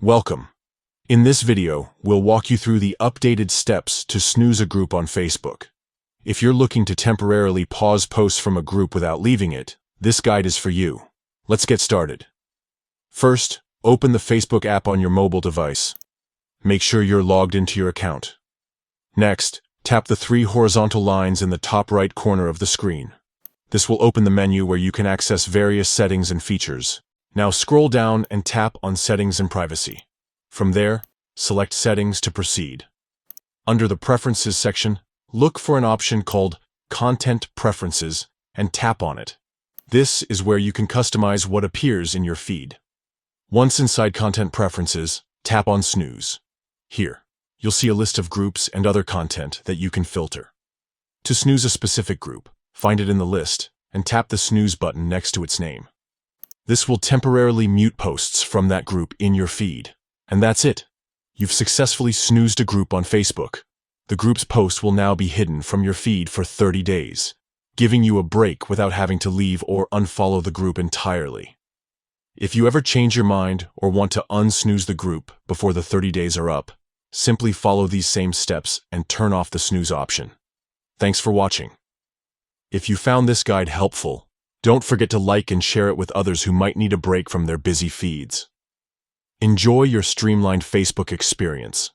Welcome. In this video, we'll walk you through the updated steps to snooze a group on Facebook. If you're looking to temporarily pause posts from a group without leaving it, this guide is for you. Let's get started. First, open the Facebook app on your mobile device. Make sure you're logged into your account. Next, tap the three horizontal lines in the top right corner of the screen. This will open the menu where you can access various settings and features. Now scroll down and tap on Settings and Privacy. From there, select Settings to proceed. Under the Preferences section, look for an option called Content Preferences and tap on it. This is where you can customize what appears in your feed. Once inside Content Preferences, tap on Snooze. Here, you'll see a list of groups and other content that you can filter. To snooze a specific group, find it in the list and tap the Snooze button next to its name. This will temporarily mute posts from that group in your feed. And that's it. You've successfully snoozed a group on Facebook. The group's post will now be hidden from your feed for 30 days, giving you a break without having to leave or unfollow the group entirely. If you ever change your mind or want to unsnooze the group before the 30 days are up, simply follow these same steps and turn off the snooze option. Thanks for watching. If you found this guide helpful, don't forget to like and share it with others who might need a break from their busy feeds. Enjoy your streamlined Facebook experience.